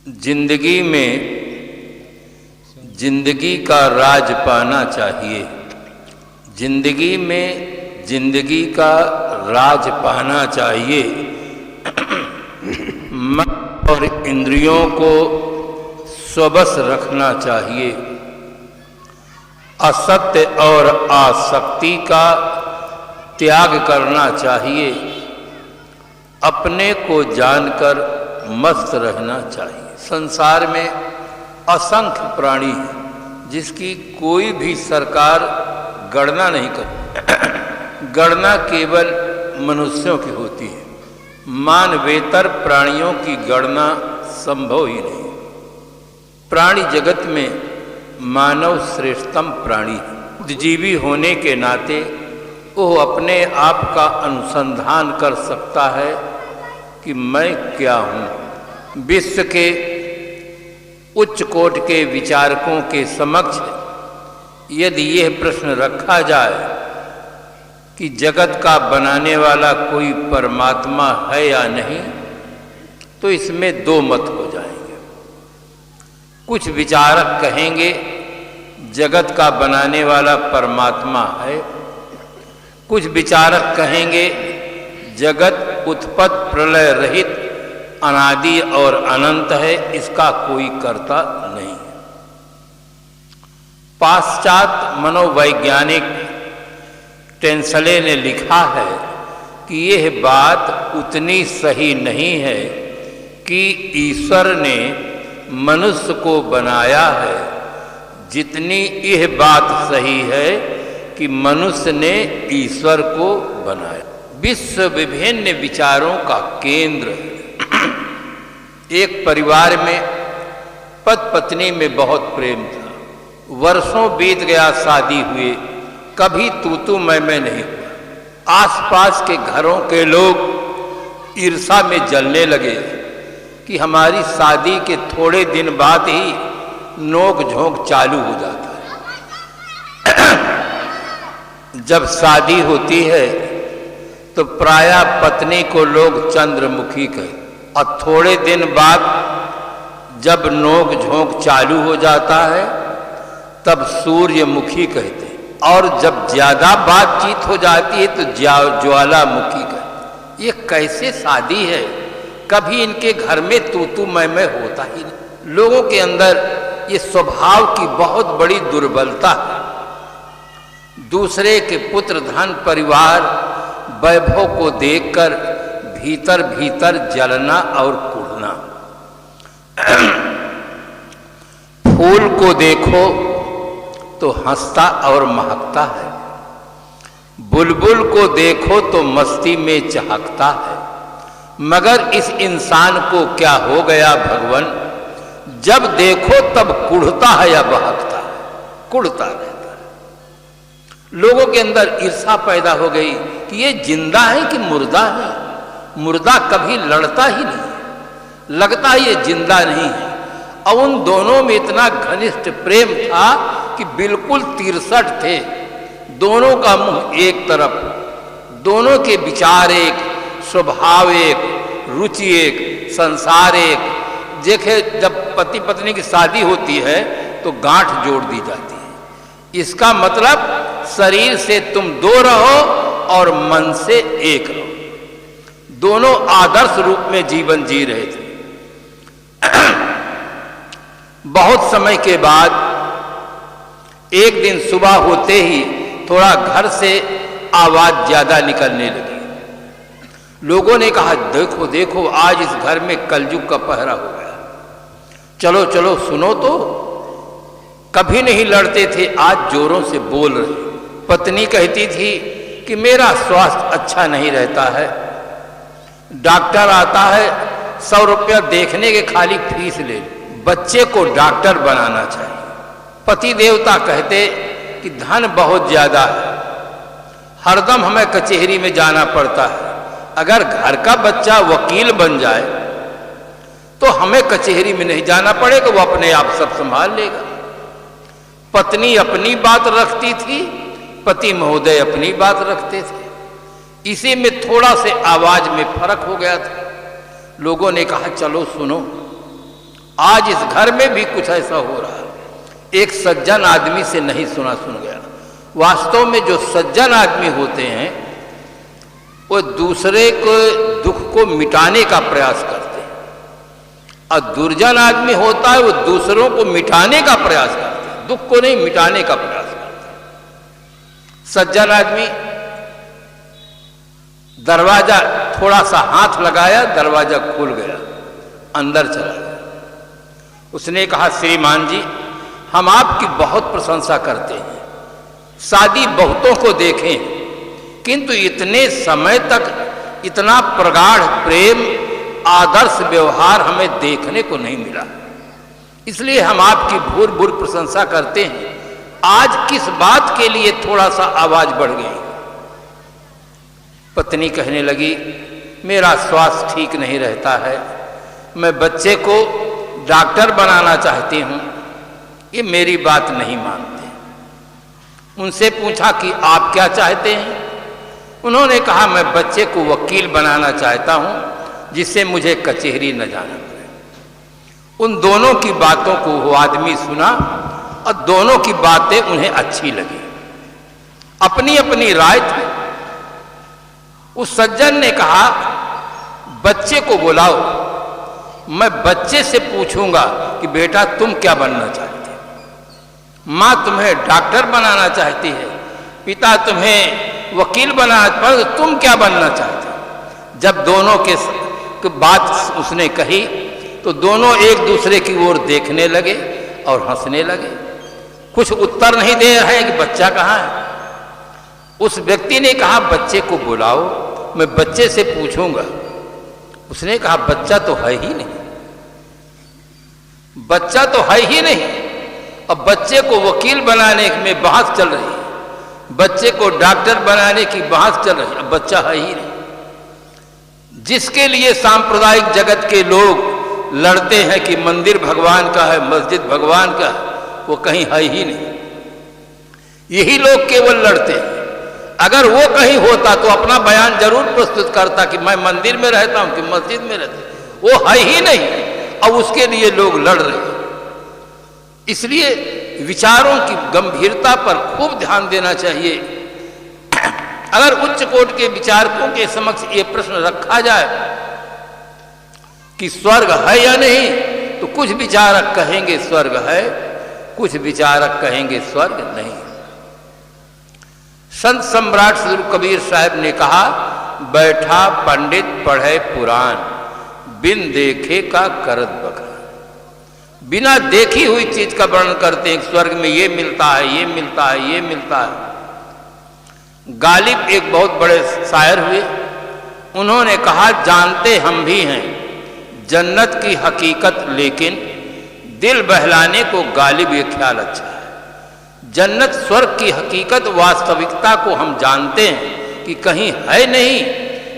जिंदगी में जिंदगी का राज पाना चाहिए। जिंदगी में जिंदगी का राज पाना चाहिए। मन और इंद्रियों को स्वबस रखना चाहिए। असत्य और आसक्ति का त्याग करना चाहिए। अपने को जानकर मस्त रहना चाहिए। संसार में असंख्य प्राणी हैं जिसकी कोई भी सरकार गणना नहीं करती। गणना केवल मनुष्यों की होती है। मानवेतर प्राणियों की गणना संभव ही नहीं। प्राणी जगत में मानव श्रेष्ठतम प्राणी है। बुद्धिजीवी होने के नाते वो अपने आप का अनुसंधान कर सकता है कि मैं क्या हूँ। विश्व के उच्च कोटि के विचारकों के समक्ष यदि यह प्रश्न रखा जाए कि जगत का बनाने वाला कोई परमात्मा है या नहीं, तो इसमें दो मत हो जाएंगे। कुछ विचारक कहेंगे जगत का बनाने वाला परमात्मा है। कुछ विचारक कहेंगे जगत उत्पत्ति प्रलय रहित अनादि और अनंत है, इसका कोई कर्ता नहीं। पाश्चात्य मनोवैज्ञानिक टेंसले ने लिखा है कि यह बात उतनी सही नहीं है कि ईश्वर ने मनुष्य को बनाया है, जितनी यह बात सही है कि मनुष्य ने ईश्वर को बनाया। विश्व विभिन्न विचारों का केंद्र है। एक परिवार में पति पत्नी में बहुत प्रेम था। वर्षों बीत गया शादी हुए, कभी तू मैं नहीं हुआ। आसपास के घरों के लोग ईर्षा में जलने लगे कि हमारी शादी के थोड़े दिन बाद ही नोक झोंक चालू हो जाता है। जब शादी होती है तो प्रायः पत्नी को लोग चंद्रमुखी कहते, और थोड़े दिन बाद जब नोक झोंक चालू हो जाता है तब सूर्यमुखी कहते, और जब ज्यादा बातचीत हो जाती है तो ज्वालामुखी कहते। ये कैसे शादी है? कभी इनके घर में तू मैं होता ही नहीं। लोगों के अंदर ये स्वभाव की बहुत बड़ी दुर्बलता है। दूसरे के पुत्र धन परिवार वैभव को देखकर भीतर भीतर जलना और कुढ़ना। फूल को देखो तो हंसता और महकता है, बुलबुल को देखो तो मस्ती में चहकता है, मगर इस इंसान को क्या हो गया भगवान? जब देखो तब कुढ़ता है या बहकता है, कुढ़ता रहता है। लोगों के अंदर ईर्षा पैदा हो गई कि ये जिंदा है कि मुर्दा है। मुर्दा कभी लड़ता ही नहीं, लगता ये जिंदा नहीं है। और उन दोनों में इतना घनिष्ठ प्रेम था कि बिल्कुल 63 थे। दोनों का मुंह एक तरफ, दोनों के विचार एक, स्वभाव एक, रुचि एक, संसार एक। देखे जब पति पत्नी की शादी होती है तो गांठ जोड़ दी जाती है। इसका मतलब शरीर से तुम दो रहो और मन से एक रहो। दोनों आदर्श रूप में जीवन जी रहे थे। बहुत समय के बाद एक दिन सुबह होते ही थोड़ा घर से आवाज ज्यादा निकलने लगी। लोगों ने कहा देखो देखो आज इस घर में कलयुग का पहरा हो गया, चलो चलो सुनो तो। कभी नहीं लड़ते थे, आज जोरों से बोल रहे। पत्नी कहती थी कि मेरा स्वास्थ्य अच्छा नहीं रहता है, डॉक्टर आता है 100 रुपया देखने के खाली फीस ले, बच्चे को डॉक्टर बनाना चाहिए। पति देवता कहते कि धन बहुत ज्यादा है, हरदम हमें कचहरी में जाना पड़ता है। अगर घर का बच्चा वकील बन जाए तो हमें कचहरी में नहीं जाना पड़ेगा, वो अपने आप सब संभाल लेगा। पत्नी अपनी बात रखती थी, पति महोदय अपनी बात रखते थे। इसी में थोड़ा से आवाज में फर्क हो गया था। लोगों ने कहा चलो सुनो, आज इस घर में भी कुछ ऐसा हो रहा है। एक सज्जन आदमी से नहीं सुन गया। वास्तव में जो सज्जन आदमी होते हैं वो दूसरे को दुख को मिटाने का प्रयास करते हैं, और दुर्जन आदमी होता है वो दूसरों को मिटाने का प्रयास करते हैं, दुख को नहीं मिटाने का प्रयास करते हैं। सज्जन आदमी दरवाजा थोड़ा सा हाथ लगाया, दरवाजा खुल गया, अंदर चला गया। उसने कहा, श्रीमान जी, हम आपकी बहुत प्रशंसा करते हैं, शादी बहुतों को देखें, किंतु इतने समय तक इतना प्रगाढ़ प्रेम, आदर्श व्यवहार हमें देखने को नहीं मिला, इसलिए हम आपकी भूर भूर प्रशंसा करते हैं। आज किस बात के लिए थोड़ा सा आवाज बढ़ गई? पत्नी कहने लगी, मेरा स्वास्थ्य ठीक नहीं रहता है, मैं बच्चे को डॉक्टर बनाना चाहती हूँ। ये मेरी बात नहीं मानते। उनसे पूछा कि आप क्या चाहते हैं? उन्होंने कहा, मैं बच्चे को वकील बनाना चाहता हूँ, जिससे मुझे कचहरी न जाना पड़े। उन दोनों की बातों को वो आदमी सुना और दोनों की बातें उन्हें अच्छी लगी, अपनी अपनी राय थी। उस सज्जन ने कहा, बच्चे को बुलाओ, मैं बच्चे से पूछूंगा कि बेटा तुम क्या बनना चाहते हो। माँ तुम्हें डॉक्टर बनाना चाहती है, पिता तुम्हें वकील बनाना, पर तुम क्या बनना चाहते हो? जब दोनों के बात उसने कही तो दोनों एक दूसरे की ओर देखने लगे और हंसने लगे। कुछ उत्तर नहीं दे रहे कि बच्चा कहाँ है। उस व्यक्ति ने कहा, बच्चे को बुलाओ, मैं बच्चे से पूछूंगा। उसने कहा, बच्चा तो है ही नहीं, बच्चा तो है ही नहीं। अब बच्चे को वकील बनाने में बहस चल रही है, बच्चे को डॉक्टर बनाने की बहस चल रही है, अब बच्चा है ही नहीं। जिसके लिए सांप्रदायिक जगत के लोग लड़ते हैं कि मंदिर भगवान का है, मस्जिद भगवान का है, वो कहीं है ही नहीं। यही लोग केवल लड़ते हैं। अगर वो कहीं होता तो अपना बयान जरूर प्रस्तुत करता कि मैं मंदिर में रहता हूं कि मस्जिद में रहता हूं। वो है ही नहीं, अब उसके लिए लोग लड़ रहे हैं। इसलिए विचारों की गंभीरता पर खूब ध्यान देना चाहिए। अगर उच्च कोटि के विचारकों के समक्ष ये प्रश्न रखा जाए कि स्वर्ग है या नहीं, तो कुछ विचारक कहेंगे स्वर्ग है, कुछ विचारक कहेंगे स्वर्ग नहीं। संत सम्राट श्री कबीर साहब ने कहा, बैठा पंडित पढ़े पुराण, बिन देखे का करत बखान। बिना देखी हुई चीज का वर्णन करते हैं, स्वर्ग में ये मिलता है, ये मिलता है, ये मिलता है। गालिब एक बहुत बड़े शायर हुए, उन्होंने कहा, जानते हम भी हैं जन्नत की हकीकत, लेकिन दिल बहलाने को गालिब ये ख्याल अच्छा है। जन्नत स्वर्ग की हकीकत, वास्तविकता को हम जानते हैं कि कहीं है नहीं,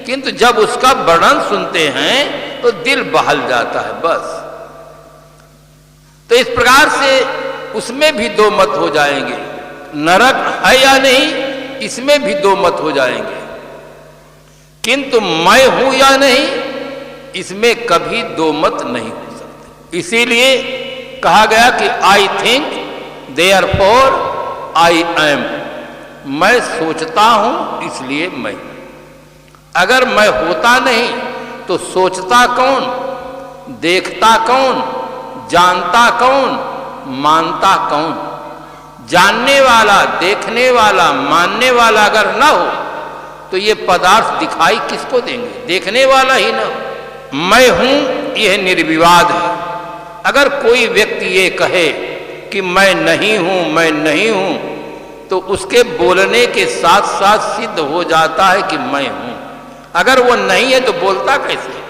किंतु जब उसका वर्णन सुनते हैं तो दिल बहल जाता है बस। तो इस प्रकार से उसमें भी दो मत हो जाएंगे, नरक है या नहीं, इसमें भी दो मत हो जाएंगे, किंतु मैं हूं या नहीं, इसमें कभी दो मत नहीं हो सकते। इसीलिए कहा गया कि I think therefore I am. मैं सोचता हूं इसलिए मैं। अगर मैं होता नहीं तो सोचता कौन, देखता कौन, जानता कौन, मानता कौन? जानने वाला, देखने वाला, मानने वाला अगर ना हो तो ये पदार्थ दिखाई किसको देंगे? देखने वाला ही ना हो। मैं हूं यह निर्विवाद है। अगर कोई व्यक्ति ये कहे कि मैं नहीं हूं, मैं नहीं हूं, तो उसके बोलने के साथ साथ सिद्ध हो जाता है कि मैं हूं। अगर वो नहीं है तो बोलता कैसे?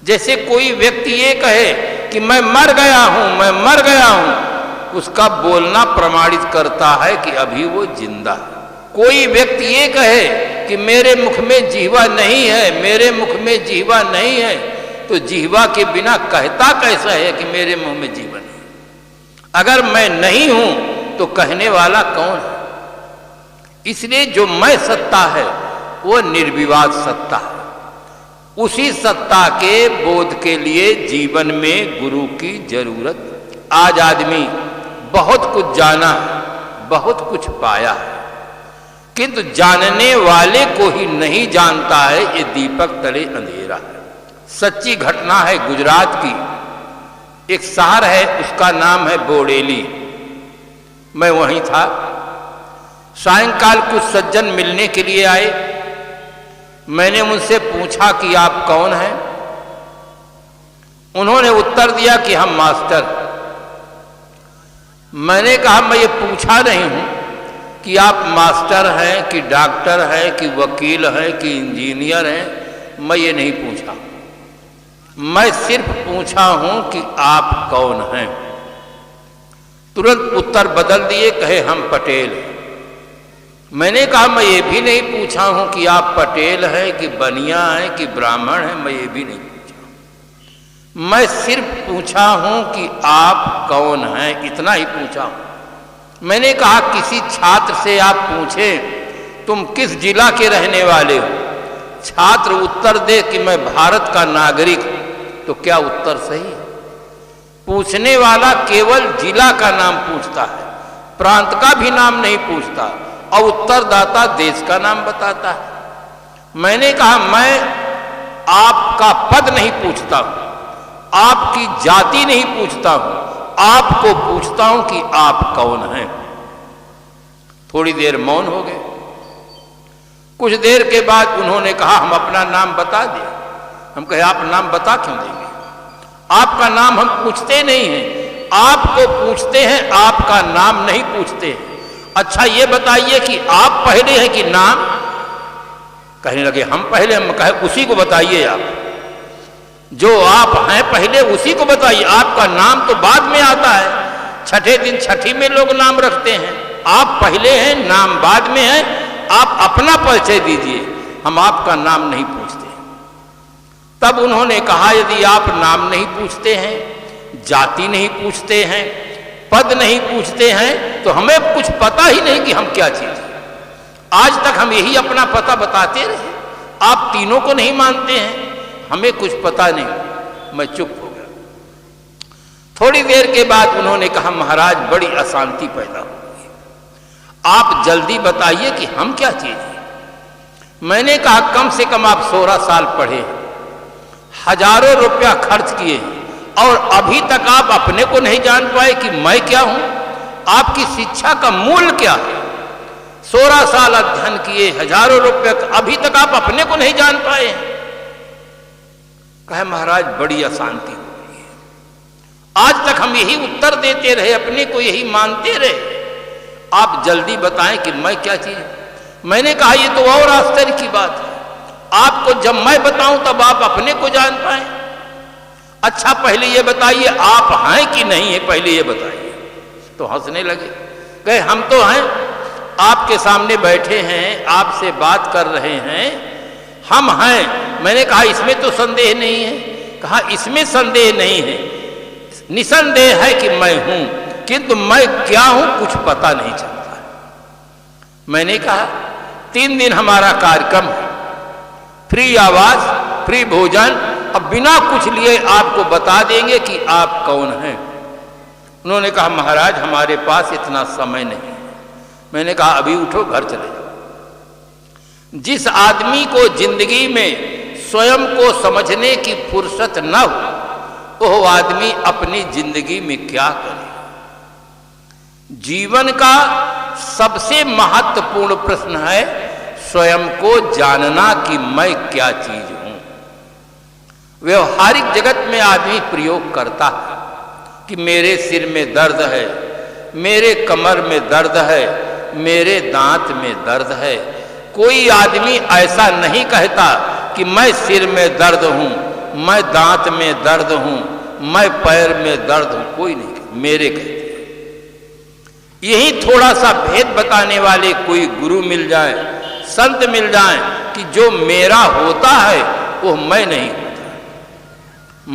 जैसे कोई व्यक्ति ये कहे कि मैं मर गया हूं, मैं मर गया हूं, उसका बोलना प्रमाणित करता है कि अभी वो जिंदा है। कोई व्यक्ति ये कहे कि मेरे मुख में जीवा नहीं है, मेरे मुख में जीवा नहीं है, तो जीवा के बिना कहता कैसा है कि मेरे मुंह में जीवन है? अगर मैं नहीं हूं तो कहने वाला कौन है? इसलिए जो मैं सत्ता है वो निर्विवाद सत्ता है। उसी सत्ता के बोध के लिए जीवन में गुरु की जरूरत। आज आदमी बहुत कुछ जाना, बहुत कुछ पाया, किंतु जानने वाले को ही नहीं जानता है, ये दीपक तले अंधेरा है। सच्ची घटना है गुजरात की। एक शहर है, उसका नाम है बोडेली। मैं वहीं था। सायंकाल कुछ सज्जन मिलने के लिए आए। मैंने उनसे पूछा कि आप कौन हैं? उन्होंने उत्तर दिया कि हम मास्टर। मैंने कहा मैं ये पूछा नहीं हूं कि आप मास्टर हैं कि डॉक्टर हैं कि वकील हैं कि इंजीनियर हैं, मैं ये नहीं पूछा। मैं सिर्फ पूछा हूं कि आप कौन हैं। तुरंत उत्तर बदल दिए, कहे हम पटेल हैं। मैंने कहा मैं ये भी नहीं पूछा हूं कि आप पटेल हैं कि बनिया हैं कि ब्राह्मण हैं, मैं ये भी नहीं पूछा। मैं सिर्फ पूछा हूं कि आप कौन हैं, इतना ही पूछा हूं। मैंने कहा किसी छात्र से आप पूछें तुम किस जिला के रहने वाले हो, छात्र उत्तर दे कि मैं भारत का नागरिक हूं, तो क्या उत्तर सही है? पूछने वाला केवल जिला का नाम पूछता है, प्रांत का भी नाम नहीं पूछता, और उत्तरदाता देश का नाम बताता है। मैंने कहा मैं आपका पद नहीं पूछता हूं, आपकी जाति नहीं पूछता हूं, आपको पूछता हूं कि आप कौन हैं। थोड़ी देर मौन हो गए। कुछ देर के बाद उन्होंने कहा हम अपना नाम बता दें। हम कहे आप नाम बता क्यों देंगे? आपका नाम हम पूछते नहीं हैं, आपको पूछते हैं, आपका नाम नहीं पूछते हैं। अच्छा ये बताइए कि आप पहले हैं कि नाम? कहने लगे हम पहले। हम कहे उसी को बताइए, आप जो आप हैं पहले उसी को बताइए, आपका नाम तो बाद में आता है। छठे दिन छठी में लोग नाम रखते हैं, आप पहले हैं, नाम बाद में है। आप अपना परिचय दीजिए, हम आपका नाम नहीं पूछते। तब उन्होंने कहा यदि आप नाम नहीं पूछते हैं, जाति नहीं पूछते हैं, पद नहीं पूछते हैं, तो हमें कुछ पता ही नहीं कि हम क्या चीज है। आज तक हम यही अपना पता बताते रहे, आप तीनों को नहीं मानते हैं, हमें कुछ पता नहीं। मैं चुप हो गया। थोड़ी देर के बाद उन्होंने कहा महाराज बड़ी अशांति पैदा हो गई, आप जल्दी बताइए कि हम क्या चीज है। मैंने कहा कम से कम आप 16 साल पढ़े, हजारों रुपया खर्च किए, और अभी तक आप अपने को नहीं जान पाए कि मैं क्या हूं, आपकी शिक्षा का मूल्य क्या है। 16 साल अध्ययन किए, हजारों रुपये, अभी तक आप अपने को नहीं जान पाए। कहे महाराज बड़ी अशांति हो गई है। आज तक हम यही उत्तर देते रहे, अपने को यही मानते रहे, आप जल्दी बताएं कि मैं क्या चीज हूं। मैंने कहा ये तो और आश्चर्य की बात है, आपको जब मैं बताऊं तब आप अपने को जान पाए। अच्छा पहले ये बताइए आप हैं कि नहीं है, पहले ये बताइए। तो हंसने लगे, कहे हम तो हैं, आपके सामने बैठे हैं, आपसे बात कर रहे हैं, हम हैं। मैंने कहा इसमें तो संदेह नहीं है। कहा इसमें संदेह नहीं है, निसंदेह है कि मैं हूं, किंतु मैं क्या हूं कुछ पता नहीं चलता है। मैंने कहा 3 दिन हमारा कार्यक्रम है, फ्री आवास, फ्री भोजन, अब बिना कुछ लिए आपको बता देंगे कि आप कौन हैं। उन्होंने कहा महाराज हमारे पास इतना समय नहीं है। मैंने कहा अभी उठो घर चले जाओ। जिस आदमी को जिंदगी में स्वयं को समझने की फुर्सत न हो, वो आदमी अपनी जिंदगी में क्या करे। जीवन का सबसे महत्वपूर्ण प्रश्न है स्वयं को जानना कि मैं क्या चीज हूं। व्यवहारिक जगत में आदमी प्रयोग करता है कि मेरे सिर में दर्द है, मेरे कमर में दर्द है, मेरे दांत में दर्द है। कोई आदमी ऐसा नहीं कहता कि मैं सिर में दर्द हूं, मैं दांत में दर्द हूं, मैं पैर में दर्द हूं, कोई नहीं, मेरे कहते हैं। यही थोड़ा सा भेद बताने वाले कोई गुरु मिल जाए, संत मिल जाए कि जो मेरा होता है वो मैं नहीं होता।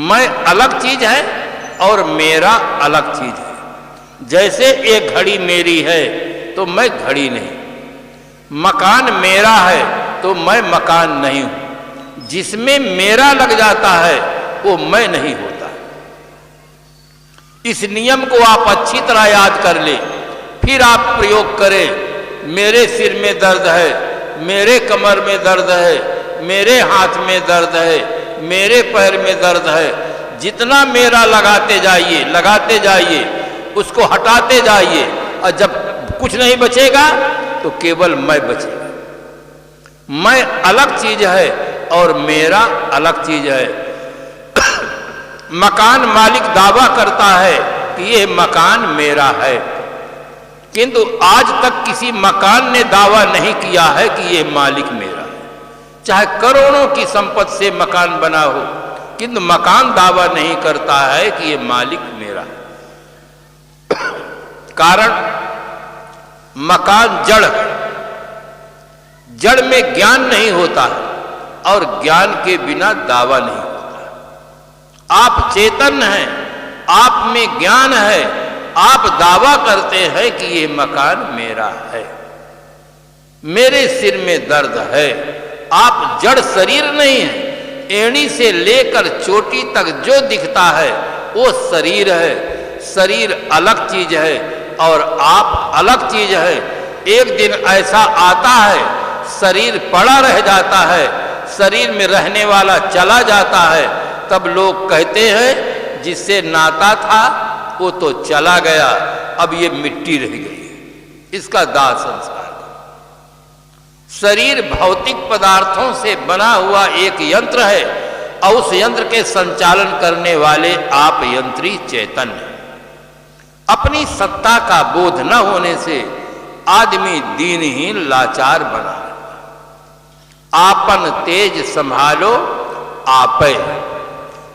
मैं अलग चीज है और मेरा अलग चीज है। जैसे एक घड़ी मेरी है तो मैं घड़ी नहीं, मकान मेरा है तो मैं मकान नहीं हूं। जिसमें मेरा लग जाता है वो मैं नहीं होता। इस नियम को आप अच्छी तरह याद कर ले, फिर आप प्रयोग करें। मेरे सिर में दर्द है, मेरे कमर में दर्द है, मेरे हाथ में दर्द है, मेरे पैर में दर्द है। जितना मेरा लगाते जाइए, उसको हटाते जाइए, और जब कुछ नहीं बचेगा तो केवल मैं बचेगा। मैं अलग चीज है और मेरा अलग चीज है। मकान मालिक दावा करता है कि यह मकान मेरा है, किंतु आज तक किसी मकान ने दावा नहीं किया है कि यह मालिक मेरा है। चाहे करोड़ों की संपत्ति से मकान बना हो, किंतु मकान दावा नहीं करता है कि यह मालिक मेरा है। कारण मकान जड़ है, जड़ में ज्ञान नहीं होता है और ज्ञान के बिना दावा नहीं होता है। आप चेतन हैं, आप में ज्ञान है, आप दावा करते हैं कि ये मकान मेरा है। मेरे सिर में दर्द है, आप जड़ शरीर नहीं है। एड़ी से लेकर चोटी तक जो दिखता है वो शरीर है। शरीर अलग चीज है और आप अलग चीज है। एक दिन ऐसा आता है शरीर पड़ा रह जाता है, शरीर में रहने वाला चला जाता है, तब लोग कहते हैं जिससे नाता था वो तो चला गया, अब ये मिट्टी रह गई। इसका दाह संस्कार। शरीर भौतिक पदार्थों से बना हुआ एक यंत्र है और उस यंत्र के संचालन करने वाले आप यंत्री चैतन्य हैं। अपनी सत्ता का बोध न होने से आदमी दीनहीन लाचार बना है। आपन तेज संभालो आपे।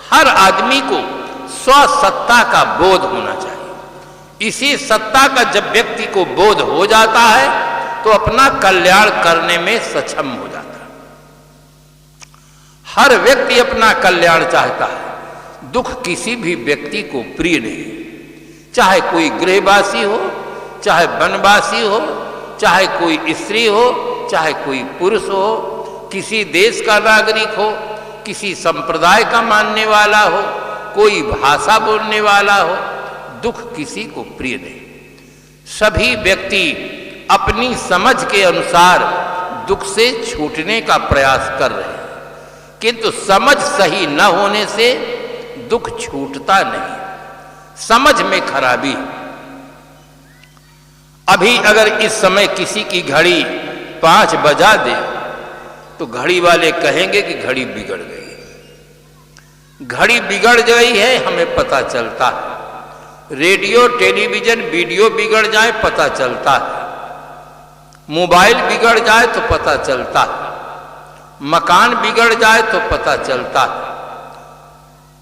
हर आदमी को स्वसत्ता का बोध होना चाहिए। इसी सत्ता का जब व्यक्ति को बोध हो जाता है तो अपना कल्याण करने में सक्षम हो जाता है। हर व्यक्ति अपना कल्याण चाहता है। दुख किसी भी व्यक्ति को प्रिय नहीं, चाहे कोई गृहवासी हो, चाहे वनवासी हो, चाहे कोई स्त्री हो, चाहे कोई पुरुष हो, किसी देश का नागरिक हो, किसी संप्रदाय का मानने वाला हो, कोई भाषा बोलने वाला हो, दुख किसी को प्रिय नहीं। सभी व्यक्ति अपनी समझ के अनुसार दुख से छूटने का प्रयास कर रहे हैं, किंतु समझ सही न होने से दुख छूटता नहीं। समझ में खराबी। अभी अगर इस समय किसी की घड़ी 5 बजा दे तो घड़ी वाले कहेंगे कि घड़ी बिगड़ गई। घड़ी बिगड़ गई है हमें पता चलता है। रेडियो, टेलीविजन, वीडियो बिगड़ जाए पता चलता है। मोबाइल बिगड़ जाए तो पता चलता है। मकान बिगड़ जाए तो पता चलता है।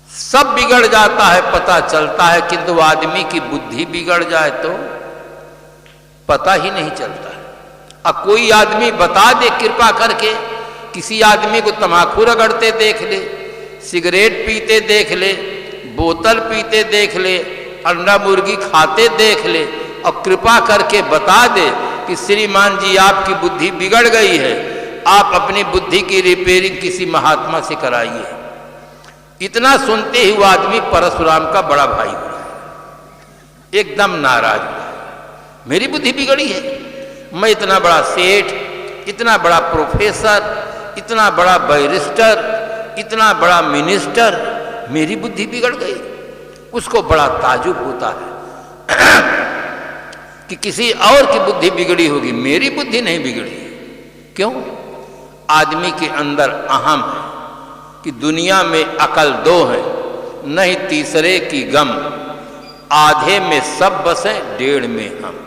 सब बिगड़ जाता है, पता चलता है, किंतु आदमी की बुद्धि बिगड़ जाए तो पता ही नहीं चलता है। अब कोई आदमी बता दे कृपा करके, किसी आदमी को तम्बाकू रगड़ते देख ले, सिगरेट पीते देख ले, बोतल पीते देख ले, अंडा मुर्गी खाते देख ले, और कृपा करके बता दे कि श्रीमान जी आपकी बुद्धि बिगड़ गई है, आप अपनी बुद्धि की रिपेयरिंग किसी महात्मा से कराइए। इतना सुनते ही वो आदमी परशुराम का बड़ा भाई हो रहा है, एकदम नाराज हुआ है। मेरी बुद्धि बिगड़ी है, मैं इतना बड़ा सेठ, इतना बड़ा प्रोफेसर, इतना बड़ा बैरिस्टर, इतना बड़ा मिनिस्टर, मेरी बुद्धि बिगड़ गई। उसको बड़ा ताजुब होता है कि किसी और की बुद्धि बिगड़ी होगी, मेरी बुद्धि नहीं बिगड़ी। क्यों? आदमी के अंदर अहम है कि दुनिया में अकल 2 है, नहीं तीसरे की गम। आधे में सब बसे, 1.5 में हम।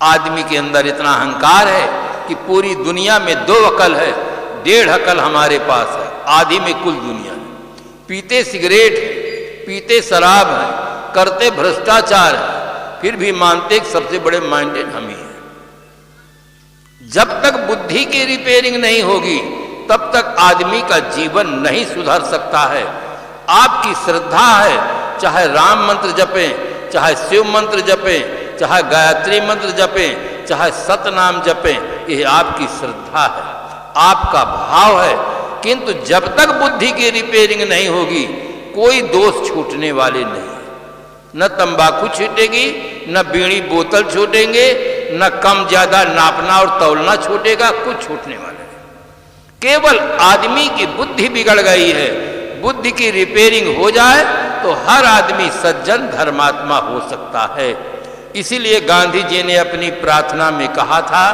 आदमी के अंदर इतना अहंकार है कि पूरी दुनिया में 2 अकल है, 1.5 अकल हमारे पास है, आधी में कुल दुनिया है। पीते सिगरेट, पीते शराब है, करते भ्रष्टाचार है, फिर भी मानते कि सबसे बड़े माइंडेड हम ही हैं। जब तक बुद्धि की रिपेयरिंग नहीं होगी तब तक आदमी का जीवन नहीं सुधर सकता है। आपकी श्रद्धा है, चाहे राम मंत्र जपें, चाहे शिव मंत्र जपें, चाहे गायत्री मंत्र जपें, चाहे सतनाम जपें, यह आपकी श्रद्धा है, आपका भाव है किंतु जब तक बुद्धि की रिपेयरिंग नहीं होगी कोई दोष छूटने वाले नहीं। न तंबाकू छूटेगी, न बीड़ी बोतल छूटेंगे, न कम ज्यादा नापना और तौलना छूटेगा, कुछ छूटने वाला नहीं। केवल आदमी की बुद्धि बिगड़ गई है। बुद्धि की रिपेयरिंग हो जाए तो हर आदमी सज्जन धर्मात्मा हो सकता है। इसीलिए गांधी जी ने अपनी प्रार्थना में कहा था,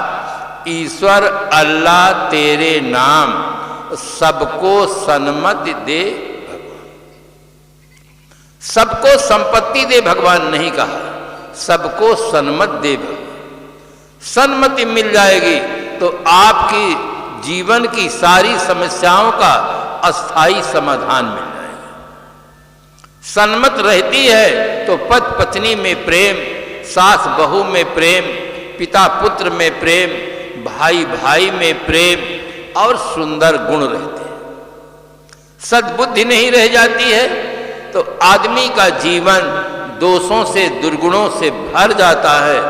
ईश्वर अल्लाह तेरे नाम सबको सन्मति दे भगवान। सबको संपत्ति दे भगवान नहीं कहा, सबको सन्मति दे भगवान। सन्मति मिल जाएगी तो आपकी जीवन की सारी समस्याओं का अस्थाई समाधान मिल जाएगा। सन्मत रहती है तो पति पत्नी में प्रेम, सास बहू में प्रेम, पिता पुत्र में प्रेम, भाई भाई में प्रेम और सुंदर गुण रहते हैं। सद्बुद्धि नहीं रह जाती है तो आदमी का जीवन दोषों से दुर्गुणों से भर जाता है।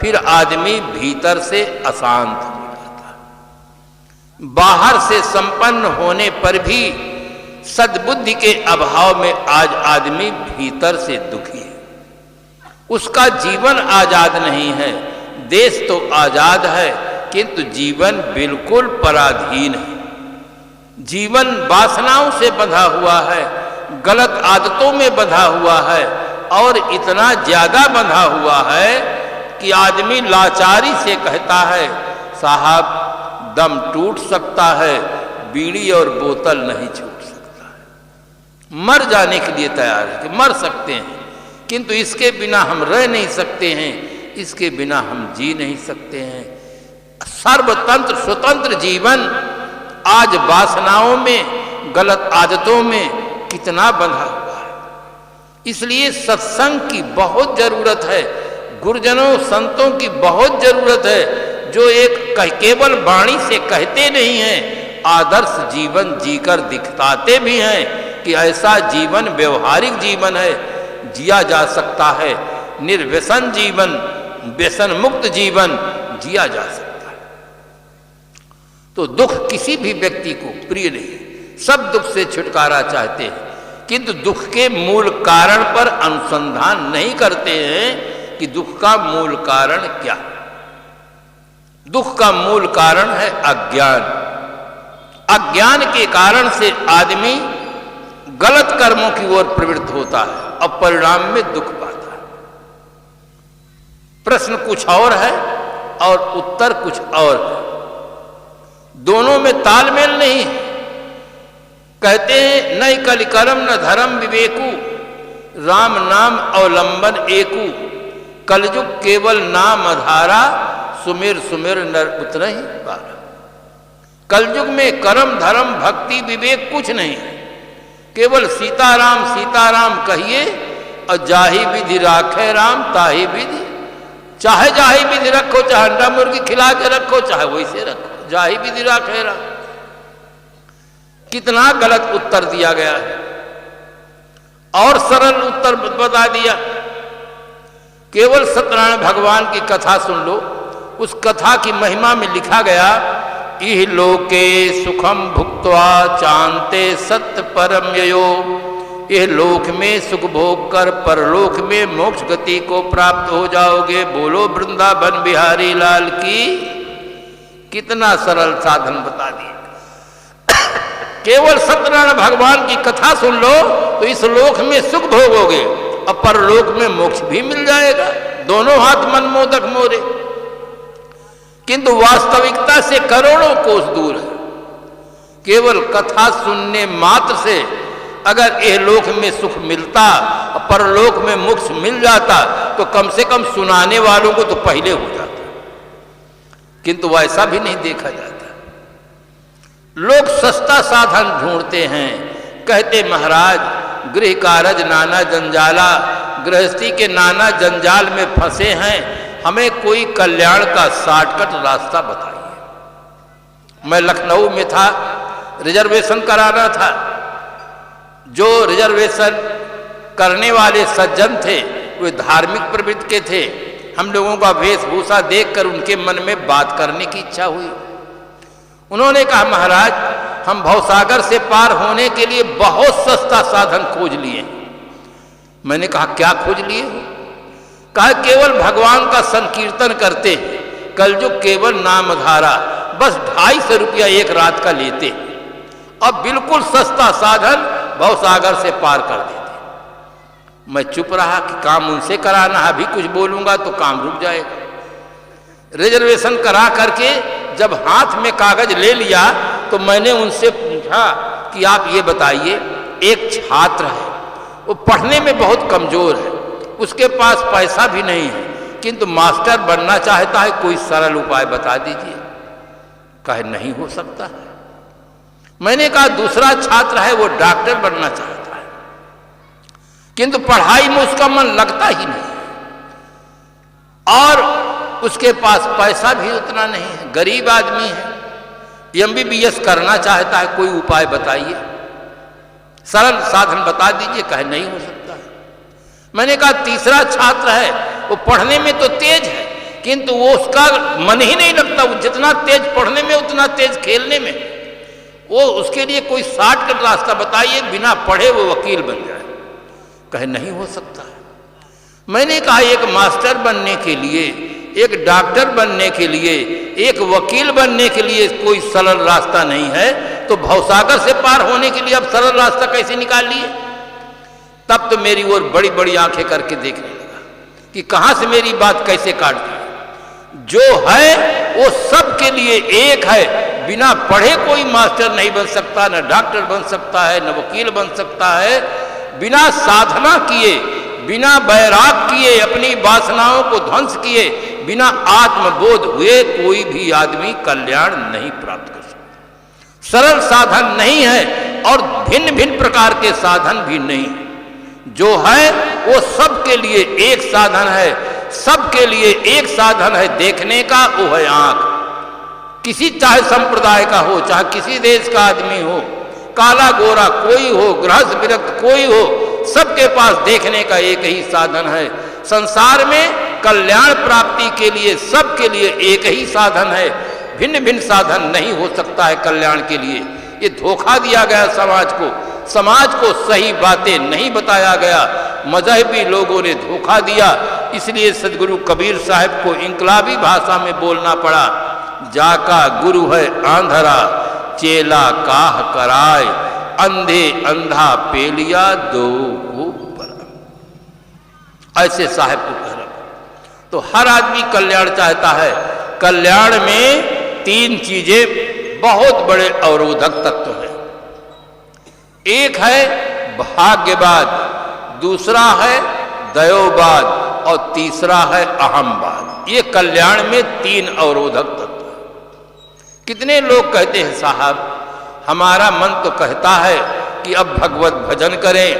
फिर आदमी भीतर से अशांत हो जाता है। बाहर से संपन्न होने पर भी सद्बुद्धि के अभाव में आज आदमी भीतर से दुखी है। उसका जीवन आजाद नहीं है। देश तो आजाद है किंतु जीवन बिल्कुल पराधीन है। जीवन वासनाओं से बंधा हुआ है, गलत आदतों में बंधा हुआ है और इतना ज्यादा बंधा हुआ है कि आदमी लाचारी से कहता है, साहब दम टूट सकता है, बीड़ी और बोतल नहीं छूट सकता है। मर जाने के लिए तैयार है कि मर सकते हैं किंतु इसके बिना हम रह नहीं सकते हैं, इसके बिना हम जी नहीं सकते हैं। सर्वतंत्र स्वतंत्र जीवन आज वासनाओं में, गलत आदतों में कितना बंधा हुआ है। इसलिए सत्संग की बहुत जरूरत है, गुरुजनों संतों की बहुत जरूरत है, जो एक केवल वाणी से कहते नहीं हैं, आदर्श जीवन जीकर दिखलाते भी हैं कि ऐसा जीवन व्यवहारिक जीवन है, जिया जा सकता है। निर्व्यसन जीवन, व्यसन मुक्त जीवन जिया जा सकता है। तो दुख किसी भी व्यक्ति को प्रिय नहीं, सब दुख से छुटकारा चाहते हैं किंतु दुख के मूल कारण पर अनुसंधान नहीं करते हैं कि दुख का मूल कारण क्या है। दुख का मूल कारण है अज्ञान। अज्ञान के कारण से आदमी गलत कर्मों की ओर प्रवृत्त होता है और परिणाम में दुख पाता है। प्रश्न कुछ और है और उत्तर कुछ और है, दोनों में तालमेल नहीं है। कहते हैं नहीं कलि कर्म न धर्म विवेकु, राम नाम अवलंबन एकु, कलयुग केवल नाम आधारा, सुमिर सुमिर नर उतरहि पारा। कलयुग में कर्म धर्म भक्ति विवेक कुछ नहीं है, केवल सीताराम सीताराम कहिए और जाहि विधि राखे राम ताहि विधि। चाहे जाहि विधि रखो, चाहे अंडा मुर्गी खिला के रखो, चाहे वैसे रखो, जाहि विधि राखे राम। कितना गलत उत्तर दिया गया है और सरल उत्तर बता दिया। केवल सत्यनारायण भगवान की कथा सुन लो। उस कथा की महिमा में लिखा गया, इह लोके सुखम भुक्त्वा चान्ते सत्य परम ययो। यह लोक में सुख भोग कर परलोक में मोक्ष गति को प्राप्त हो जाओगे। बोलो वृंदावन बिहारी लाल की। कितना सरल साधन बता दिया। केवल सत्यनारायण भगवान की कथा सुन लो तो इस लोक में सुख भोगोगे और परलोक में मोक्ष भी मिल जाएगा। दोनों हाथ मनमोदक मोरे। किंतु वास्तविकता से करोड़ों कोस दूर है। केवल कथा सुनने मात्र से अगर यह लोक में सुख मिलता और परलोक में मोक्ष मिल जाता तो कम से कम सुनाने वालों को तो पहले हो जाता, किंतु वैसा भी नहीं देखा जाता। लोग सस्ता साधन ढूंढते हैं। कहते महाराज गृह कारज नाना जंजाला, गृहस्थी के नाना जंजाल में फंसे हैं, हमें कोई कल्याण का शॉर्टकट रास्ता बताइए। मैं लखनऊ में था, रिजर्वेशन कराना था। जो रिजर्वेशन करने वाले सज्जन थे वे धार्मिक प्रवृत्ति के थे। हम लोगों का वेशभूषा देखकर उनके मन में बात करने की इच्छा हुई। उन्होंने कहा महाराज हम भवसागर से पार होने के लिए बहुत सस्ता साधन खोज लिए। मैंने कहा क्या खोज लिए हो? कहा केवल भगवान का संकीर्तन करते, कल जो केवल नामधारा, बस 250 रुपया एक रात का लेते, अब बिल्कुल सस्ता साधन भवसागर से पार कर देते। मैं चुप रहा कि काम उनसे कराना है, अभी कुछ बोलूंगा तो काम रुक जाएगा। रिजर्वेशन करा करके जब हाथ में कागज ले लिया तो मैंने उनसे पूछा कि आप ये बताइए, एक छात्र है, वो पढ़ने में बहुत कमजोर है, उसके पास पैसा भी नहीं है, किंतु मास्टर बनना चाहता है, कोई सरल उपाय बता दीजिए। कहे नहीं हो सकता है। मैंने कहा दूसरा छात्र है, वो डॉक्टर बनना चाहता है, किंतु पढ़ाई में उसका मन लगता ही नहीं, और उसके पास पैसा भी उतना नहीं है, गरीब आदमी है, MBBS करना चाहता है, कोई उपाय बताइए, सरल साधन बता दीजिए। कहे नहीं हो सकता है। मैंने कहा तीसरा छात्र है, वो पढ़ने में तो तेज है, किंतु वो उसका मन ही नहीं लगता, वो जितना तेज पढ़ने में उतना तेज खेलने में, वो उसके लिए कोई शॉर्टकट रास्ता बताइए, बिना पढ़े वो वकील बन जाए। कहे नहीं हो सकता है। मैंने कहा एक मास्टर बनने के लिए, एक डॉक्टर बनने के लिए, एक वकील बनने के लिए कोई सरल रास्ता नहीं है, तो भवसागर से पार होने के लिए अब सरल रास्ता कैसे निकाल लिए? तब तो मेरी ओर बड़ी बड़ी आंखें करके देखने लगा कि कहां से मेरी बात कैसे काट दी। जो है वो सबके लिए एक है, बिना पढ़े कोई मास्टर नहीं बन सकता, न डॉक्टर बन सकता है, न वकील बन सकता है। बिना साधना किए, बिना वैराग किए, अपनी वासनाओं को ध्वंस किए, बिना आत्मबोध हुए कोई भी आदमी कल्याण नहीं प्राप्त कर सकता। सरल साधन नहीं है और भिन्न भिन्न प्रकार के साधन भी नहीं है। जो है वो सबके लिए एक साधन है, सबके लिए एक साधन है देखने का, वो है आंख। किसी चाहे संप्रदाय का हो, चाहे किसी देश का आदमी हो, काला गोरा कोई हो, गृहस्थ विरक्त कोई हो, सबके पास देखने का एक ही साधन है। संसार में कल्याण प्राप्ति के लिए सबके लिए एक ही साधन है, भिन्न भिन्न साधन नहीं हो सकता है कल्याण के लिए। ये धोखा दिया गया समाज को, समाज को सही बातें नहीं बताया गया, मजहबी लोगों ने धोखा दिया। इसलिए सदगुरु कबीर साहब को इनकलाबी भाषा में बोलना पड़ा, जाका गुरु है आंधरा, चेला काह कराए, अंधे अंधा पेलिया दो को बरा। ऐसे साहब को कह रहा। तो हर आदमी कल्याण चाहता है। कल्याण में 3 चीजें बहुत बड़े अवरोधक तत्व हैं। एक है भाग्यवाद, दूसरा है दयोवाद और तीसरा है अहमवाद। ये कल्याण में 3 अवरोधक तत्व। कितने लोग कहते हैं साहब हमारा मन तो कहता है कि अब भगवत भजन करें,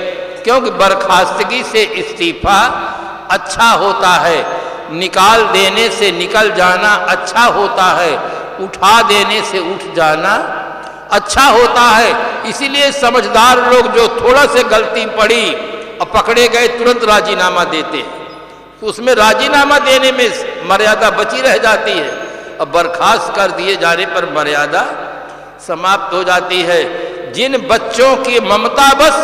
क्योंकि बर्खास्तगी से इस्तीफा अच्छा होता है, निकाल देने से निकल जाना अच्छा होता है, उठा देने से उठ जाना अच्छा होता है। इसीलिए समझदार लोग जो थोड़ा से गलती पड़ी और पकड़े गए तुरंत राजीनामा देते हैं, तो उसमें राजीनामा देने में मर्यादा बची रह जाती है, और बर्खास्त कर दिए जाने पर मर्यादा समाप्त हो जाती है। जिन बच्चों की ममता बस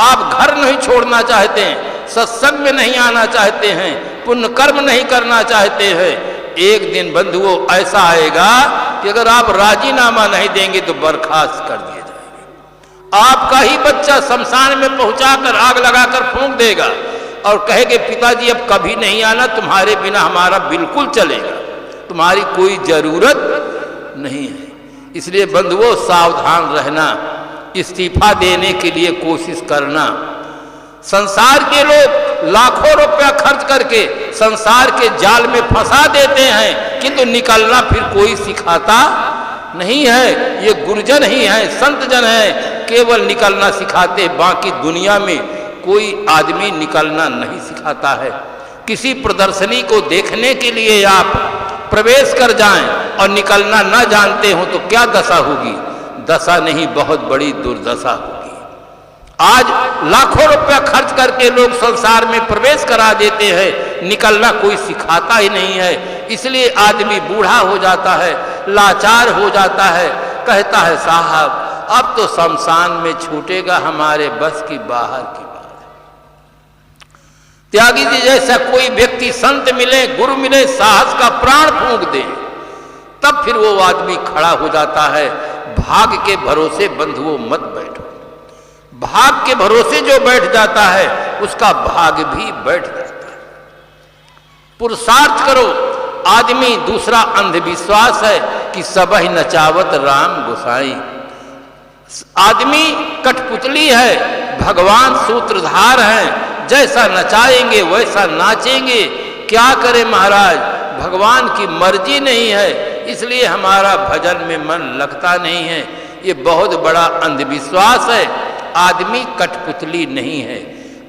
आप घर नहीं छोड़ना चाहते हैं, सत्संग में नहीं आना चाहते हैं, पुण्य कर्म नहीं करना चाहते हैं, एक दिन बंधुओं ऐसा आएगा कि अगर आप राजीनामा नहीं देंगे तो बर्खास्त कर दिए जाएंगे। आपका ही बच्चा शमशान में पहुंचाकर आग लगाकर फूंक देगा और कहेगा पिताजी अब कभी नहीं आना, तुम्हारे बिना हमारा बिल्कुल चलेगा, तुम्हारी कोई जरूरत नहीं है। इसलिए बंधुओं सावधान रहना, इस्तीफा देने के लिए कोशिश करना। संसार के लोग लाखों रुपया खर्च करके संसार के जाल में फंसा देते हैं, किंतु निकलना फिर कोई सिखाता नहीं है। ये गुरुजन ही है, संत जन है, केवल निकलना सिखाते, बाकी दुनिया में कोई आदमी निकलना नहीं सिखाता है। किसी प्रदर्शनी को देखने के लिए आप प्रवेश कर जाएं और निकलना न जानते हो तो क्या दशा होगी? दशा नहीं, बहुत बड़ी दुर्दशा होगी। आज लाखों रुपया खर्च करके लोग संसार में प्रवेश करा देते हैं, निकलना कोई सिखाता ही नहीं है। इसलिए आदमी बूढ़ा हो जाता है, लाचार हो जाता है, कहता है साहब अब तो शमशान में छूटेगा, हमारे बस की बाहर की बात है। त्यागी जी जैसा कोई व्यक्ति संत मिले, गुरु मिले, साहस का प्राण फूंक दे, तब फिर वो आदमी खड़ा हो जाता है। भाग के भरोसे बंधुओं मत बैठो। भाग के भरोसे जो बैठ जाता है उसका भाग भी बैठ जाता है। पुरुषार्थ करो। आदमी दूसरा अंधविश्वास है कि सबहि नचावत राम गोसाई। आदमी कठपुतली है, भगवान सूत्रधार हैं, जैसा नचाएंगे वैसा नाचेंगे। क्या करे महाराज, भगवान की मर्जी नहीं है, इसलिए हमारा भजन में मन लगता नहीं है। ये बहुत बड़ा अंधविश्वास है। आदमी कठपुतली नहीं है,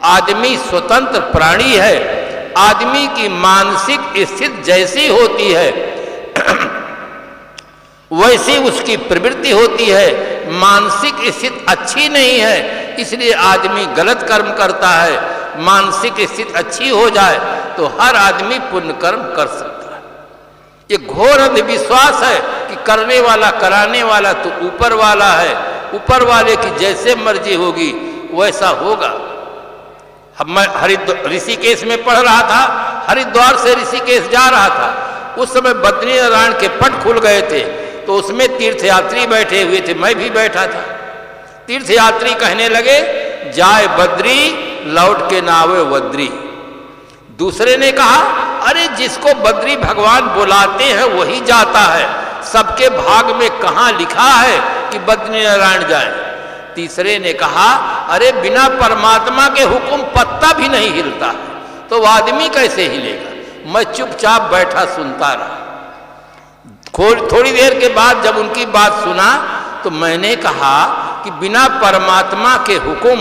आदमी स्वतंत्र प्राणी है। आदमी की मानसिक स्थिति जैसी होती है वैसी उसकी प्रवृत्ति होती है। मानसिक स्थिति अच्छी नहीं है, इसलिए आदमी गलत कर्म करता है। मानसिक स्थिति अच्छी हो जाए तो हर आदमी पुण्य कर्म कर सकता है। ये घोर अंधविश्वास है कि करने वाला कराने वाला तो ऊपर वाला है, ऊपर वाले की जैसे मर्जी होगी वैसा होगा। मैं ऋषिकेश में पढ़ रहा था, हरिद्वार से ऋषिकेश जा रहा था। उस समय बद्रीनारायण के पट खुल गए थे, तो उसमें तीर्थयात्री बैठे हुए थे, मैं भी बैठा था। तीर्थयात्री कहने लगे, जाए बद्री लौट के नावे वद्री। दूसरे ने कहा, अरे जिसको बद्री भगवान बुलाते हैं वही जाता है, सबके भाग में कहाँ लिखा है कि बद्रीनारायण जाए। तीसरे ने कहा, अरे बिना परमात्मा के हुक्म पत्ता भी नहीं हिलता है, तो वो आदमी कैसे हिलेगा। मैं चुपचाप बैठा सुनता रहा। थोड़ी देर के बाद जब उनकी बात सुना तो मैंने कहा कि बिना परमात्मा के हुक्म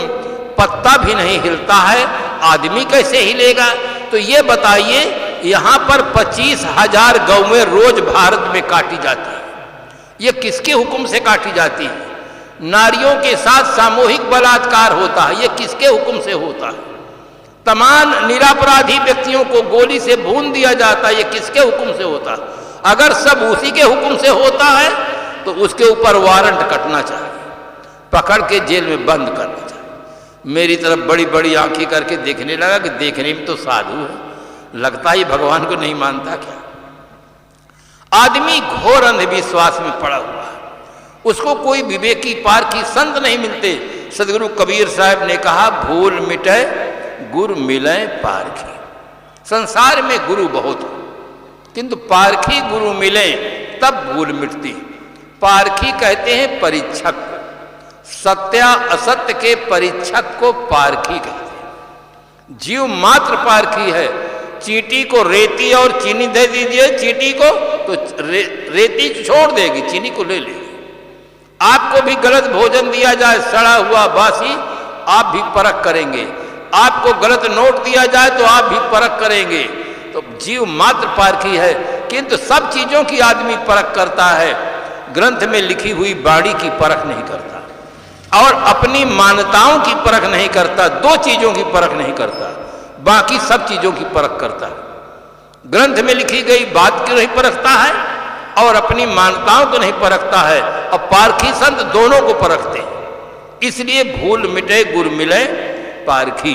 पत्ता भी नहीं हिलता है, आदमी कैसे हिलेगा। तो ये बताइए, यहाँ पर 25,000 गौएं रोज भारत में काटी जाती है, ये किसके हुक्म से काटी जाती है। नारियों के साथ सामूहिक बलात्कार होता है, ये किसके हुक्म से होता है। तमाम निरपराधी व्यक्तियों को गोली से भून दिया जाता है, ये किसके हुक्म से होता है। अगर सब उसी के हुक्म से होता है तो उसके ऊपर वारंट कटना चाहिए, पकड़ के जेल में बंद करना चाहिए। मेरी तरफ बड़ी बड़ी आंखें करके देखने लगा कि देखने में तो साधु है, लगता ही भगवान को नहीं मानता क्या। आदमी घोर अंधविश्वास में पड़ा हुआ है, उसको कोई विवेकी पारखी संत नहीं मिलते। सदगुरु कबीर साहब ने कहा, भूल मिटे गुरु मिले पारखी। संसार में गुरु बहुत हो, किंतु पारखी गुरु मिले तब भूल मिटती। पारखी कहते हैं परीक्षक, सत्या असत्य के परीक्षक को पारखी कहते हैं। जीव मात्र पारखी है। चींटी को रेती और चीनी दे दीजिए चींटी को तो रेती छोड़ देगी, चीनी को ले लेगी। आपको भी गलत भोजन दिया जाए, सड़ा हुआ बासी, आप भी परख करेंगे। आपको गलत नोट दिया जाए तो आप भी परख करेंगे। तो जीव मात्र पारखी है, किंतु सब चीजों की आदमी परख करता है, ग्रंथ में लिखी हुई बाणी की परख नहीं करता और अपनी मान्यताओं की परख नहीं करता। दो चीजों की परख नहीं करता, बाकी सब चीजों की परख करता है। ग्रंथ में लिखी गई बात की नहीं परखता है और अपनी मान्यताओं को नहीं परखता है, और पारखी संत दोनों को परखते हैं। इसलिए भूल मिटे गुरु मिले पारखी।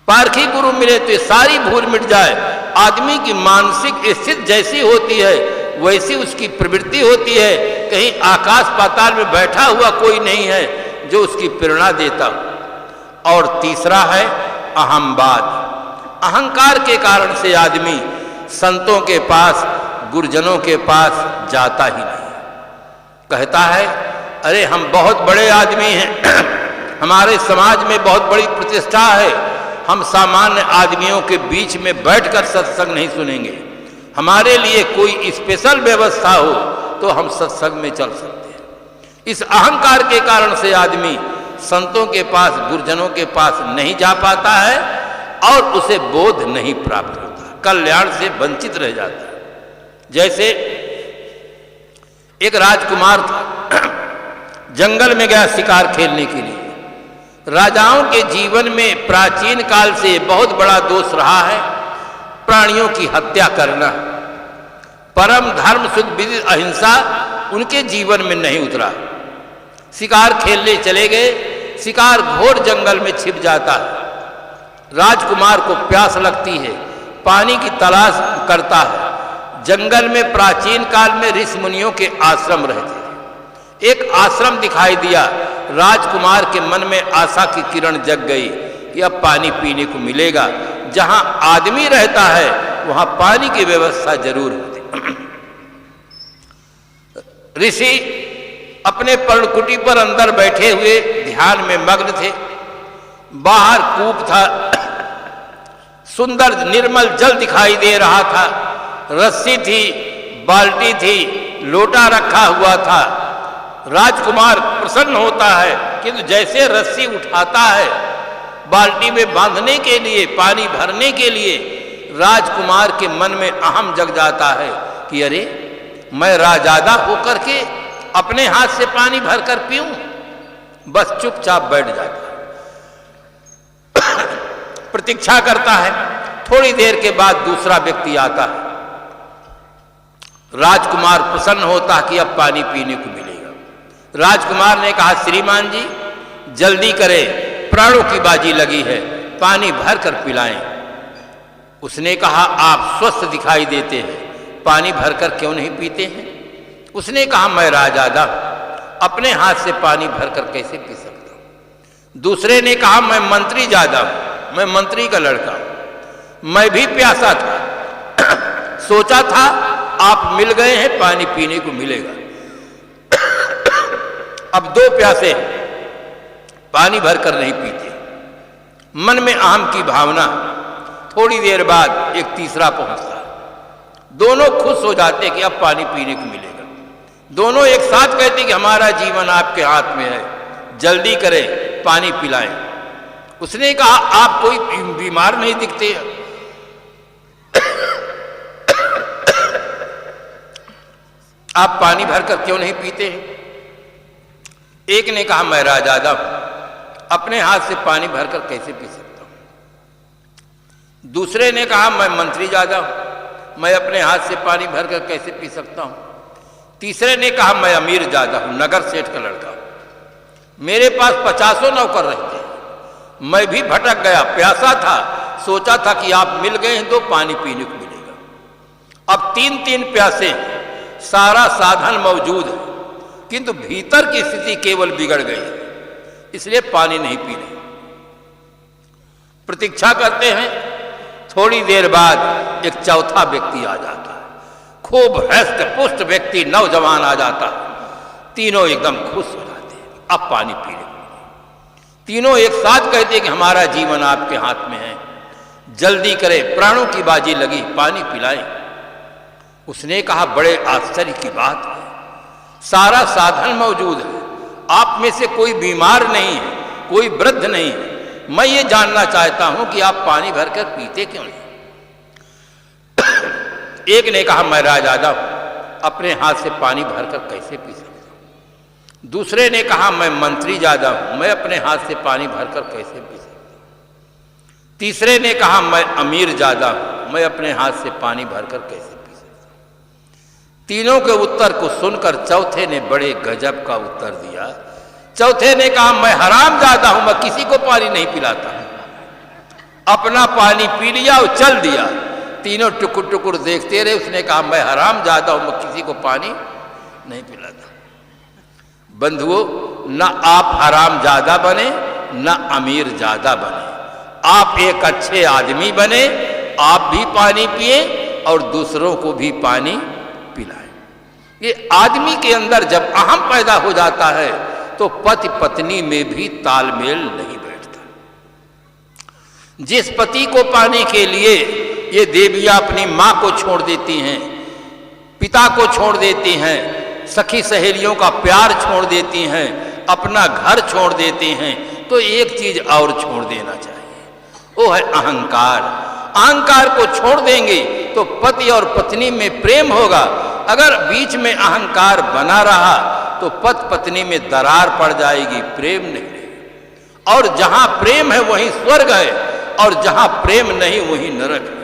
पारखी गुरु मिले तो सारी भूल मिट जाए। आदमी की मानसिक स्थिति जैसी होती है वैसी उसकी प्रवृत्ति होती है। कहीं आकाश पाताल में बैठा हुआ कोई नहीं है जो उसकी प्रेरणा देता। और तीसरा है अहंवाद। अहंकार के कारण से आदमी संतों के पास, गुरुजनों के पास जाता ही नहीं। कहता है, अरे हम बहुत बड़े आदमी हैं, हमारे समाज में बहुत बड़ी प्रतिष्ठा है, हम सामान्य आदमियों के बीच में बैठकर सत्संग नहीं सुनेंगे। हमारे लिए कोई स्पेशल व्यवस्था हो तो हम सत्संग में चल सकते हैं। इस अहंकार के कारण से आदमी संतों के पास, गुरुजनों के पास नहीं जा पाता है और उसे बोध नहीं प्राप्त होता, कल्याण से वंचित रह जाता है। जैसे एक राजकुमार था, जंगल में गया शिकार खेलने के लिए। राजाओं के जीवन में प्राचीन काल से बहुत बड़ा दोष रहा है प्राणियों की हत्या करना। परम धर्म शुद्ध विधि अहिंसा उनके जीवन में नहीं उतरा। शिकार खेलने चले गए, शिकार घोर जंगल में छिप जाता है। राजकुमार को प्यास लगती है, पानी की तलाश करता है। जंगल में प्राचीन काल में ऋषि मुनियों के आश्रम रहते थे। एक आश्रम दिखाई दिया। राजकुमार के मन में आशा की किरण जग गई कि अब पानी पीने को मिलेगा। जहां आदमी रहता है वहां पानी की व्यवस्था जरूर होती। ऋषि अपने पर्णकुटी पर अंदर बैठे हुए ध्यान में मग्न थे। बाहर कूप था, सुंदर निर्मल जल दिखाई दे रहा था। रस्सी थी, बाल्टी थी, लोटा रखा हुआ था। राजकुमार प्रसन्न होता है, किंतु जैसे रस्सी उठाता है बाल्टी में बांधने के लिए, पानी भरने के लिए, राजकुमार के मन में अहम जग जाता है कि अरे मैं राजादा होकर के अपने हाथ से पानी भरकर पीऊं। बस चुपचाप बैठ जाता है, प्रतीक्षा करता है। थोड़ी देर के बाद दूसरा व्यक्ति आता है। राजकुमार प्रसन्न होता कि अब पानी पीने को मिलेगा। राजकुमार ने कहा, श्रीमान जी जल्दी करें, प्राणों की बाजी लगी है, पानी भर कर पिलाएं। उसने कहा, आप स्वस्थ दिखाई देते हैं, पानी भरकर क्यों नहीं पीते हैं? उसने कहा, मैं राजादा, अपने हाथ से पानी भरकर कैसे पी सकता हूं? दूसरे ने कहा, मैं मंत्री जादा हूं, मैं मंत्री का लड़का हूं, मैं भी प्यासा था, सोचा था आप मिल गए हैं, पानी पीने को मिलेगा। अब दो प्यासे पानी भरकर नहीं पीते, मन में अहम की भावना। थोड़ी देर बाद एक तीसरा पहुंचता है। दोनों खुश हो जाते कि अब पानी पीने को मिलेगा। दोनों एक साथ कहते कि हमारा जीवन आपके हाथ में है, जल्दी करें, पानी पिलाएं। उसने कहा, आप कोई बीमार नहीं दिखते, आप पानी भरकर क्यों नहीं पीते हैं? एक ने कहा, मैं राजादा हूं, अपने हाथ से पानी भरकर कैसे पी सकता हूं? दूसरे ने कहा, मैं मंत्री जादा हूं, मैं अपने हाथ से पानी भरकर कैसे पी सकता हूं? तीसरे ने कहा, मैं अमीर जादा हूं, नगर सेठ का लड़का हूं, मेरे पास 50 नौकर रहते हैं, मैं भी भटक गया, प्यासा था, सोचा था कि आप मिल गए हैं तो पानी पीने को मिलेगा। अब 3-3 प्यासे, सारा साधन मौजूद है, किंतु भीतर की स्थिति केवल बिगड़ गई, इसलिए पानी नहीं पी रहे। प्रतीक्षा करते हैं। थोड़ी देर बाद एक चौथा व्यक्ति आ जाता है, खूब हष्ट पुष्ट व्यक्ति, नौजवान आ जाता है। तीनों एकदम खुश हो जाते हैं, अब पानी पी रहे। तीनों एक साथ कहते हैं कि हमारा जीवन आपके हाथ में है, जल्दी करें, प्राणों की बाजी लगी, पानी पिलाएं। उसने कहा, बड़े आश्चर्य की बात है, सारा साधन मौजूद है, आप में से कोई बीमार नहीं है, कोई वृद्ध नहीं है, मैं ये जानना चाहता हूं कि आप पानी भरकर पीते क्यों नहीं? एक ने कहा, मैं राजादा हूं, अपने हाथ से पानी भरकर कैसे पी सकता हूं? दूसरे ने कहा, मैं मंत्री जादा हूं, मैं अपने हाथ से पानी भरकर कैसे पी सकता हूं? तीसरे ने कहा, मैं अमीर जादा हूं, मैं अपने हाथ से पानी भरकर कैसे पी सकता हूं? तीनों के उत्तर को सुनकर चौथे ने बड़े गजब का उत्तर दिया। चौथे ने कहा, मैं हराम जादा हूं, मैं किसी को पानी नहीं पिलाता, अपना पानी पी लिया और चल दिया। तीनों टुकुर टुकुर देखते रहे। उसने कहा, मैं हराम जादा हूं, मैं किसी को पानी नहीं पिलाता। बंधुओं, न आप हराम जादा बने, न अमीर जादा बने, आप एक अच्छे आदमी बने, आप भी पानी पिए और दूसरों को भी पानी पिलाएं। ये आदमी के अंदर जब अहम पैदा हो जाता है तो पति पत्नी में भी तालमेल नहीं बैठता। जिस पति को पाने के लिए ये देवियां अपनी मां को छोड़ देती हैं, पिता को छोड़ देती हैं, सखी सहेलियों का प्यार छोड़ देती हैं, अपना घर छोड़ देते हैं, तो एक चीज और छोड़ देना चाहिए, वो है अहंकार। अहंकार को छोड़ देंगे तो पति और पत्नी में प्रेम होगा। अगर बीच में अहंकार बना रहा तो पति पत्नी में दरार पड़ जाएगी, प्रेम नहीं रहेगा। और जहां प्रेम है वहीं स्वर्ग है, और जहां प्रेम नहीं वहीं नरक है।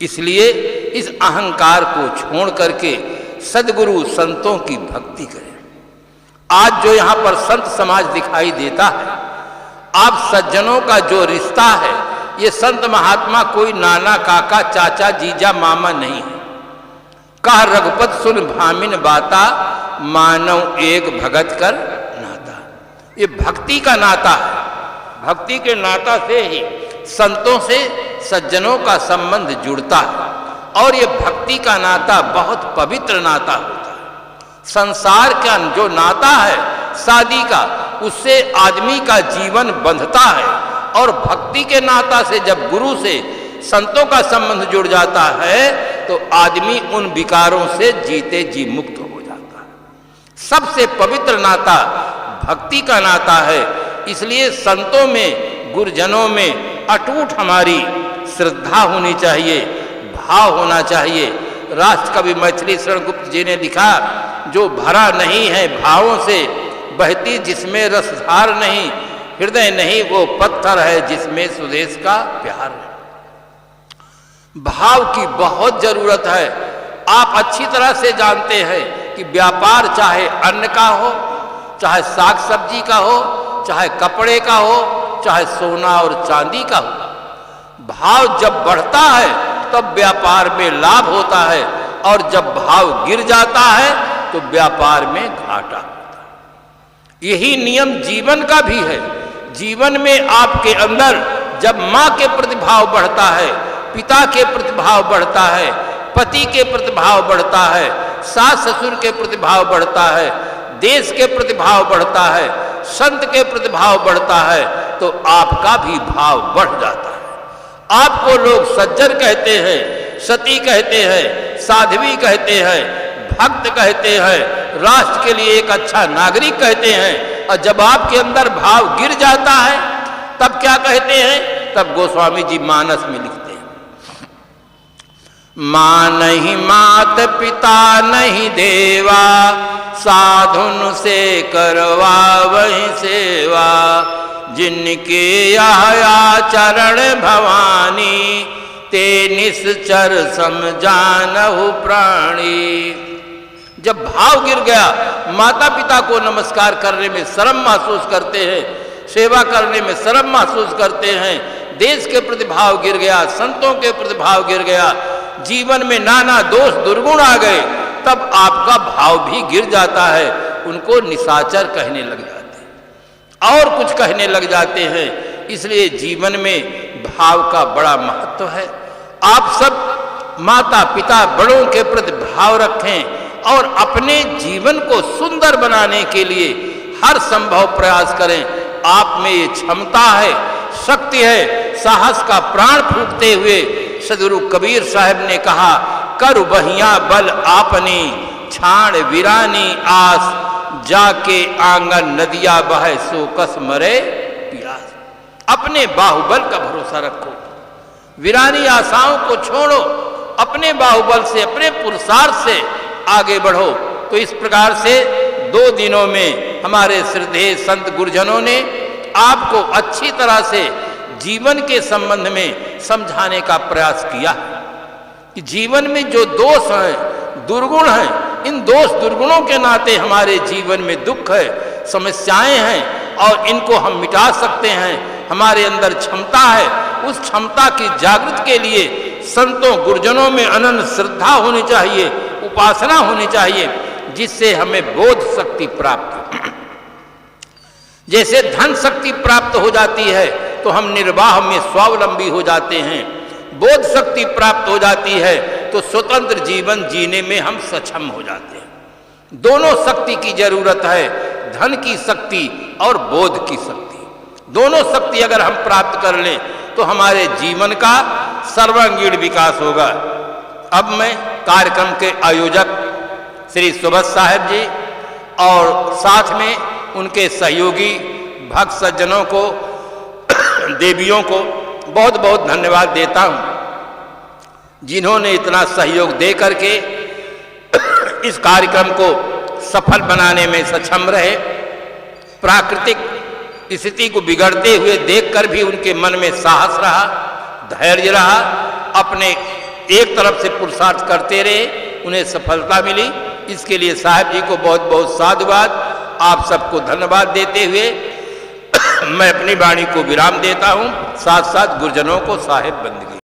इसलिए इस अहंकार को छोड़ करके सद्गुरु संतों की भक्ति करें। आज जो यहाँ पर संत समाज दिखाई देता है, आप सज्जनों का जो रिश्ता है, ये संत महात्मा कोई नाना काका चाचा जीजा मामा नहीं है। कह रघुपत सुन भामिन बाता, मानव एक भगत कर नाता। ये भक्ति का नाता है। भक्ति के नाता से ही संतों से सज्जनों का संबंध जुड़ता है और ये भक्ति का नाता बहुत पवित्र नाता होता है। संसार का जो नाता है शादी का, उससे आदमी का जीवन बंधता है और भक्ति के नाता से जब गुरु से संतों का संबंध जुड़ जाता है तो आदमी उन विकारों से जीते जी मुक्त हो जाता है। सबसे पवित्र नाता भक्ति का नाता है। इसलिए संतों में, गुरुजनों में अटूट हमारी श्रद्धा होनी चाहिए, भाव होना चाहिए। राष्ट्र कवि मैथिली शरण गुप्त जी ने लिखा, जो भरा नहीं है भावों से, बहती जिसमें रसधार नहीं, हृदय नहीं वो पत्थर है जिसमें स्वदेश का प्यार है। भाव की बहुत जरूरत है। आप अच्छी तरह से जानते हैं कि व्यापार चाहे अन्न का हो, चाहे साग सब्जी का हो, चाहे कपड़े का हो, चाहे सोना और चांदी का हो, भाव जब बढ़ता है तब व्यापार में लाभ होता है और जब भाव गिर जाता है तो व्यापार में घाटा होता है। यही नियम जीवन का भी है। जीवन में आपके अंदर जब माँ के प्रतिभाव बढ़ता है, पिता के प्रतिभाव बढ़ता है, पति के प्रतिभाव बढ़ता है, सास ससुर के प्रतिभाव बढ़ता है, देश के प्रतिभाव बढ़ता है, संत के प्रतिभाव बढ़ता है, तो आपका भी भाव बढ़ जाता है। आपको लोग सज्जन कहते हैं, सती कहते हैं, साध्वी कहते हैं, भक्त कहते हैं, राष्ट्र के लिए एक अच्छा नागरिक कहते हैं। और जब आपके अंदर भाव गिर जाता है तब क्या कहते हैं? तब गोस्वामी जी मानस में लिखते हैं, मां नहीं मात पिता नहीं देवा, साधुन से करवा वही सेवा, जिनके यह चरण भवानी, ते निश्चर समझानहु प्राणी। जब भाव गिर गया, माता पिता को नमस्कार करने में शर्म महसूस करते हैं, सेवा करने में शर्म महसूस करते हैं, देश के प्रतिभाव गिर गया, संतों के प्रतिभाव गिर गया, जीवन में नाना दोष दुर्गुण आ गए, तब आपका भाव भी गिर जाता है। उनको निशाचर कहने लग जाते हैं और कुछ कहने लग जाते हैं। इसलिए जीवन में भाव का बड़ा महत्व है। आप सब माता पिता बड़ों के प्रति भाव रखें और अपने जीवन को सुंदर बनाने के लिए हर संभव प्रयास करें। आप में ये क्षमता है, शक्ति है। साहस का प्राण फूंकते हुए सदगुरु कबीर साहब ने कहा, कर बहिया बल आपनी, छाण वीरानी आस, जाके आंगन नदिया बहे सो कस मरे प्यास। अपने बाहुबल का भरोसा रखो, वीरानी आशाओं को छोड़ो, अपने बाहुबल से, अपने पुरुषार्थ से आगे बढ़ो। तो इस प्रकार से 2 दिनों में हमारे श्रद्धेय संत गुरुजनों ने आपको अच्छी तरह से जीवन के संबंध में समझाने का प्रयास किया कि जीवन में जो दोष हैं, दुर्गुण हैं, इन दोष दुर्गुणों के नाते हमारे जीवन में दुख है, समस्याएं हैं और इनको हम मिटा सकते हैं। हमारे अंदर क्षमता है, उस क्षमता की जागृति के लिए संतों गुरुजनों में अनंत श्रद्धा होनी चाहिए, उपासना होनी चाहिए, जिससे हमें बोध शक्ति प्राप्त हो। जैसे धन शक्ति प्राप्त हो जाती है तो हम निर्वाह में स्वावलंबी हो जाते हैं, बोध शक्ति प्राप्त हो जाती है तो स्वतंत्र जीवन जीने में हम सक्षम हो जाते हैं। दोनों शक्ति की जरूरत है, धन की शक्ति और बोध की शक्ति। दोनों शक्ति अगर हम प्राप्त कर लें तो हमारे जीवन का सर्वांगीण विकास होगा। अब मैं कार्यक्रम के आयोजक श्री सुबोध साहब जी और साथ में उनके सहयोगी भक्त सज्जनों को, देवियों को बहुत बहुत धन्यवाद देता हूं, जिन्होंने इतना सहयोग दे करके इस कार्यक्रम को सफल बनाने में सक्षम रहे। प्राकृतिक स्थिति को बिगड़ते हुए देखकर भी उनके मन में साहस रहा, धैर्य रहा, अपने एक तरफ से पुरुषार्थ करते रहे, उन्हें सफलता मिली। इसके लिए साहब जी को बहुत बहुत साधुवाद आप सबको धन्यवाद देते हुए मैं अपनी वाणी को विराम देता हूं, साथ साथ गुरुजनों को साहिब बंदगी।